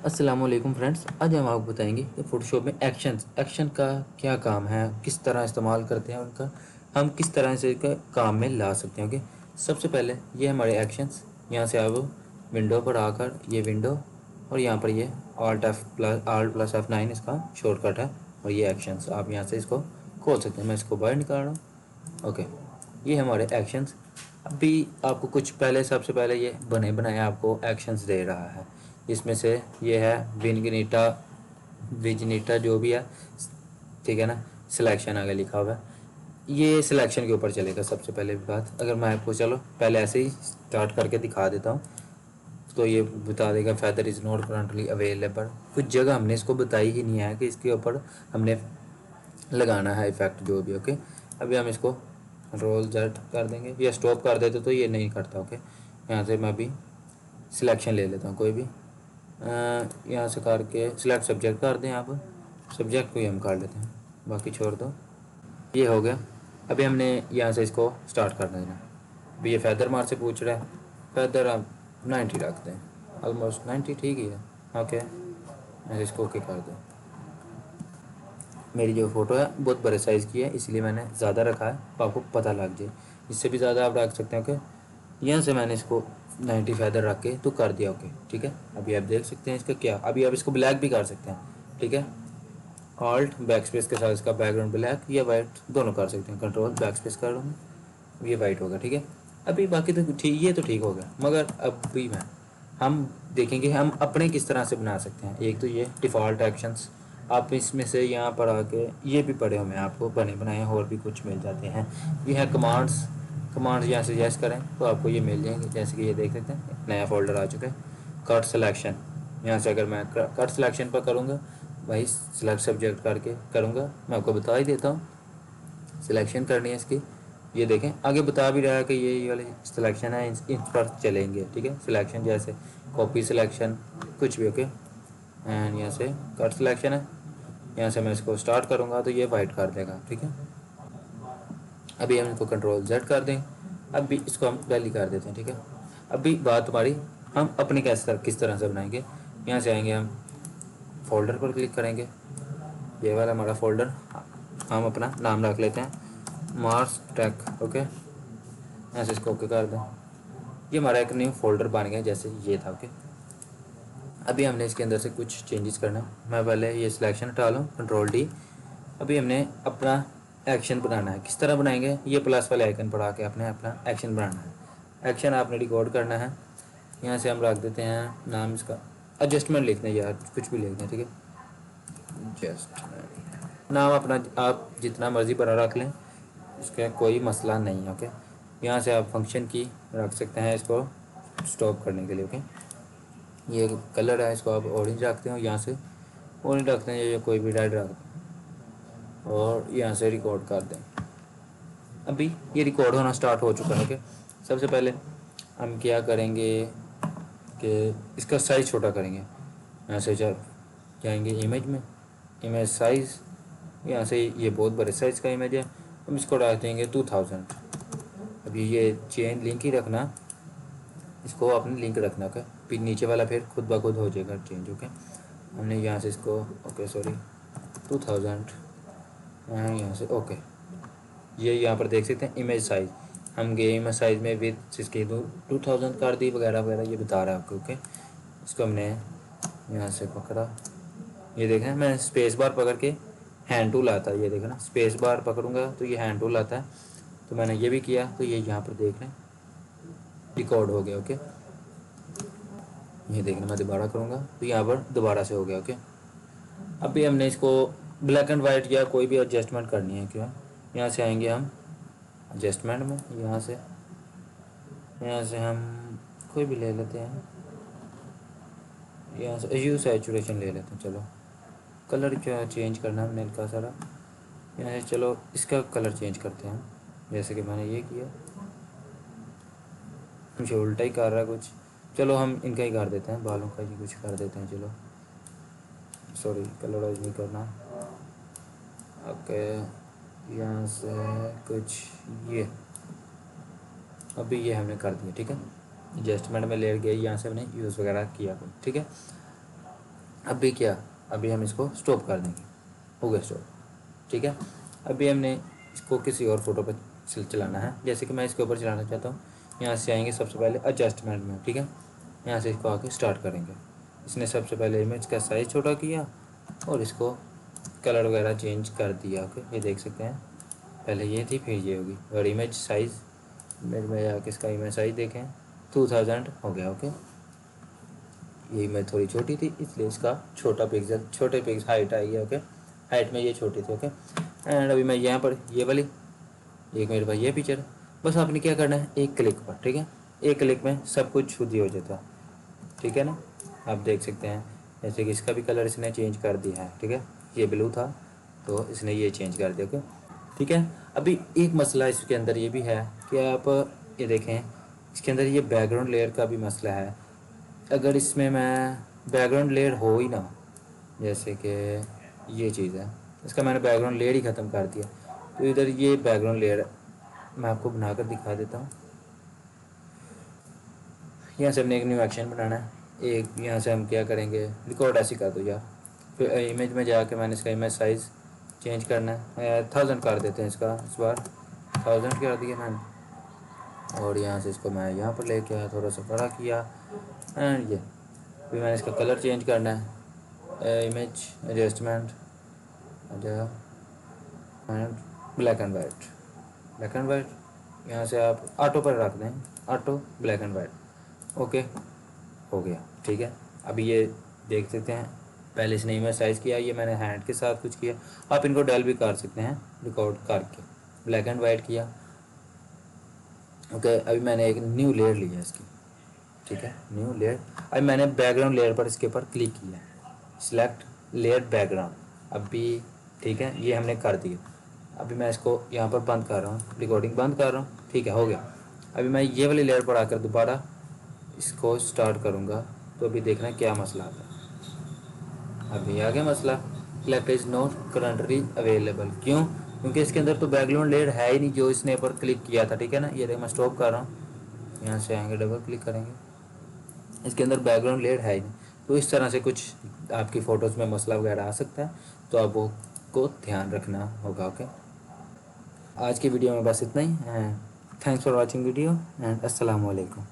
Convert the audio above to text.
अस्सलामुअलैकुम फ्रेंड्स, आज हम आपको बताएंगे कि फ़ोटोशॉप में एक्शन का क्या काम है, किस तरह इस्तेमाल करते हैं उनका, हम किस तरह से इसका काम में ला सकते हैं। ओके, सबसे पहले ये हमारे एक्शंस, यहाँ से आप विंडो पर आकर ये विंडो और यहाँ पर ये Alt+F9 इसका शॉर्टकट है और ये एक्शंस आप यहाँ से इसको खोल सकते हैं। मैं इसको बाहर निकाल रहा हूँ। ओके, ये हमारे एक्शंस। अभी आपको कुछ पहले सबसे पहले ये बने बनाए आपको एक्शंस दे रहा है, इसमें से ये है विजनीटा जो भी है, ठीक है ना। सिलेक्शन आगे लिखा हुआ है, ये सिलेक्शन के ऊपर चलेगा। सबसे पहले बात, अगर मैं आपको चलो पहले ऐसे ही स्टार्ट करके दिखा देता हूँ तो ये बता देगा feather is not currently available. कुछ जगह हमने इसको बताई ही नहीं है कि इसके ऊपर हमने लगाना है इफेक्ट जो भी। ओके, अभी हम इसको कंट्रोल जेड कर देंगे या स्टॉप कर देते तो ये नहीं करता। ओके, यहाँ से मैं अभी सिलेक्शन ले लेता हूँ कोई भी, यहाँ से करके सिलेक्ट सब्जेक्ट कर दें। आप सब्जेक्ट को ही हम कर लेते हैं, बाकी छोड़ दो। ये हो गया। अभी हमने यहाँ से इसको स्टार्ट कर देना। अभी ये फैदर मार से पूछ रहा है, फैदर आप 90 रख दें, ऑलमोस्ट 90 ठीक ही है। ओके, मैं इसको ओके कर दूँ। मेरी जो फ़ोटो है बहुत बड़े साइज़ की है, इसलिए मैंने ज़्यादा रखा है तो आपको पता लग जाए। इससे भी ज़्यादा आप रख सकते हैं। ओके, यहाँ से मैंने इसको 90 फैदर रख के तो कर दिया। ओके, ठीक है। अभी आप देख सकते हैं इसका क्या, अभी आप इसको ब्लैक भी कर सकते हैं। ठीक है, ऑल्ट बैक स्पेस के साथ इसका बैकग्राउंड ब्लैक या वाइट दोनों कर सकते हैं। कंट्रोल बैक स्पेस कर लूँगा, ये वाइट होगा। ठीक है, अभी बाकी तो ठीक, ये तो ठीक हो गया। मगर अभी हम देखेंगे हम अपने किस तरह से बना सकते हैं। एक तो ये डिफ़ॉल्ट एक्शंस, आप इसमें से यहाँ पर आके ये भी पड़े हुए हैं, आपको बने बनाए और भी कुछ मिल जाते हैं। ये है कमांड्स यहाँ से यस करें तो आपको ये मिल जाएंगे। जैसे कि ये देख सकते हैं नया फोल्डर आ चुका है। कट सिलेक्शन, यहाँ से अगर मैं कट सिलेक्शन पर करूँगा, वही सिलेक्ट सब्जेक्ट करके करूँगा। मैं आपको बता ही देता हूँ, सिलेक्शन करनी है इसकी। ये देखें आगे बता भी रहा है कि ये वाले सिलेक्शन है, इन पर चलेंगे। ठीक है, सिलेक्शन जैसे कॉपी सिलेक्शन कुछ भी। ओके, एंड यहाँ से कट सिलेक्शन है, यहाँ से मैं इसको स्टार्ट करूँगा तो ये वाइट कर देगा। ठीक है, अभी हम इसको कंट्रोल जेड कर दें, अभी इसको हम वैली कर देते हैं। ठीक है, अभी बात हमारी हम अपने किस तरह से बनाएंगे। यहाँ से आएंगे, हम फोल्डर पर क्लिक करेंगे, ये वाला हमारा फोल्डर, हम अपना नाम रख लेते हैं मार्स टेक। ओके, ऐसे इसको ओके कर दें, ये हमारा एक न्यू फोल्डर बन गया जैसे ये था। ओके, अभी हमने इसके अंदर से कुछ चेंजेस करना है। मैं पहले ये सिलेक्शन हटा लूँ, कंट्रोल डी। अभी हमने अपना एक्शन बनाना है, किस तरह बनाएंगे, ये प्लस वाले आइकन पर आके अपने अपना एक्शन बनाना है। एक्शन आपने रिकॉर्ड करना है। यहाँ से हम रख देते हैं नाम इसका, एडजस्टमेंट लिखते हैं यार, कुछ भी लिखते हैं। ठीक है, एडजस्टमेंट नाम अपना आप जितना मर्ज़ी बड़ा रख लें, इसका कोई मसला नहीं है। ओके, यहाँ से आप फंक्शन की रख सकते हैं इसको स्टॉप करने के लिए। ओके, ये कलर है, इसको आप ऑरेंज रखते हो, यहाँ से ऑरेंज रखते हैं या कोई भी रेड रख दें और यहाँ से रिकॉर्ड कर दें। अभी ये रिकॉर्ड होना स्टार्ट हो चुका है। ओके, सबसे पहले हम क्या करेंगे कि इसका साइज़ छोटा करेंगे। यहाँ से जाएंगे इमेज में, इमेज साइज़, यहाँ से ये बहुत बड़े साइज़ का इमेज है, हम इसको डाल देंगे 2000। अभी ये चेन लिंक ही रखना, इसको अपने लिंक रखना का, फिर नीचे वाला फिर खुद ब खुद हो जाएगा चेंज। ओके, हमने यहाँ से इसको ओके सॉरी 2000 यहाँ से ओके, ये यहाँ पर देख सकते हैं इमेज साइज़, हम गए इमेज साइज़ में विथ इसके 2000 कर दी वगैरह वगैरह, ये बता रहा है आपको। ओके, इसको हमने यहाँ से पकड़ा, ये देखें मैं स्पेस बार पकड़ के हैंड टूल आता है, ये देखें ना, स्पेस बार पकड़ूंगा तो ये हैंड टूल आता है। तो मैंने ये भी किया तो ये यहाँ पर देख लें रिकॉर्ड हो गया। ओके, ये देखना मैं दोबारा करूँगा तो यहाँ पर दोबारा से हो गया। ओके, अभी हमने इसको ब्लैक एंड वाइट या कोई भी एडजस्टमेंट करनी है क्या, यहाँ से आएंगे हम एडजस्टमेंट में, यहाँ से हम कोई भी ले लेते हैं, यहाँ से यू सैचुरेशन ले लेते हैं। चलो कलर क्या चेंज करना है हमने इनका सारा, यहाँ से चलो इसका कलर चेंज करते हैं, जैसे कि मैंने ये किया, मुझे उल्टा ही कर रहा है कुछ। चलो हम इनका ही कर देते हैं, बालों का ही कुछ कर देते हैं। चलो सॉरी, कलराइज नहीं करना। ओके, यहाँ से कुछ ये, अभी ये हमने कर दिया। ठीक है, एडजस्टमेंट में ले गए, यहाँ से हमने यूज़ वगैरह किया कुछ। ठीक है, अभी क्या, अभी हम इसको स्टॉप कर देंगे, हो गया स्टॉप। ठीक है, अभी हमने इसको किसी और फोटो पर चलाना है। जैसे कि मैं इसके ऊपर चलाना चाहता हूँ, यहाँ से आएंगे सबसे पहले एडजस्टमेंट में। ठीक है, यहाँ से इसको आके स्टार्ट करेंगे। इसने सबसे पहले इमेज का साइज़ छोटा किया और इसको कलर वगैरह चेंज कर दिया। ओके, ये देख सकते हैं, पहले ये थी फिर ये होगी। और इमेज साइज़, इमेज में जाके इसका इमेज साइज़ देखें, 2000 हो गया। ओके, ये इमेज थोड़ी छोटी थी इसलिए इसका छोटा पिक्सल, छोटे पिक्स हाइट आई है। ओके, हाइट में ये छोटी थी। ओके, एंड अभी मैं यहाँ पर ये वाली, एक मेरे पास ये पिक्चर है, बस आपने क्या करना है, एक क्लिक पर। ठीक है, एक क्लिक में सब कुछ खुद ही हो जाता है। ठीक है ना, आप देख सकते हैं जैसे कि इसका भी कलर इसने चेंज कर दिया है। ठीक है, ये ब्लू था तो इसने ये चेंज कर दिया। ओके, ठीक है। अभी एक मसला इसके अंदर ये भी है कि आप ये देखें, इसके अंदर ये बैकग्राउंड लेयर का भी मसला है। अगर इसमें मैं बैकग्राउंड लेयर हो ही ना, जैसे कि ये चीज़ है, इसका मैंने बैकग्राउंड लेयर ही ख़त्म कर दिया, तो इधर ये बैकग्राउंड लेयर मैं आपको बनाकर दिखा देता हूँ। यहाँ से हमने एक न्यू एक्शन बनाना है, एक यहाँ से हम क्या करेंगे, रिकॉर्ड ऐसी कर दो यार। फिर इमेज में जाके मैंने इसका इमेज साइज़ चेंज करना है, 1000 कर देते हैं इसका, इस बार 1000 कर दिया मैंने। और यहाँ से इसको मैं यहाँ पर लेके आया, थोड़ा सा बड़ा किया एंड ये। फिर मैंने इसका कलर चेंज करना है, image adjustment and black and white, black and white. यहाँ से आप ऑटो पर रख दें, auto black and white. Okay, हो गया। ठीक है, अभी ये देख सकते हैं, पहले इसने इमेज साइज़ किया, ये मैंने हैंड के साथ कुछ किया। आप इनको डल भी कर सकते हैं रिकॉर्ड करके, ब्लैक एंड वाइट किया। ओके, अभी मैंने एक न्यू लेयर लिया इसकी। ठीक है, न्यू लेयर। अभी मैंने बैकग्राउंड लेयर पर इसके ऊपर क्लिक किया, सिलेक्ट लेयर बैकग्राउंड। अभी ठीक है, ये हमने कर दिया। अभी मैं इसको यहाँ पर बंद कर रहा हूँ, रिकॉर्डिंग बंद कर रहा हूँ। ठीक है, हो गया। अभी मैं ये वाली लेयर पर आकर दोबारा इसको स्टार्ट करूँगा, तो अभी देखना क्या मसला आता है। अभी आ गया मसला, select is not currently available. क्यों? क्योंकि इसके अंदर तो बैकग्राउंड लेयर है ही नहीं जो इसने पर क्लिक किया था। ठीक है ना, ये देख मैं स्टॉप कर रहा हूँ, यहाँ से आएंगे, डबल क्लिक करेंगे, इसके अंदर बैकग्राउंड लेयर है ही नहीं। तो इस तरह से कुछ आपकी फ़ोटोज़ में मसला वगैरह आ सकता है, तो आप वो को ध्यान रखना होगा। ओके, आज की वीडियो में बस इतना ही। Thanks for watching video and अस्सलाम वालेकुम।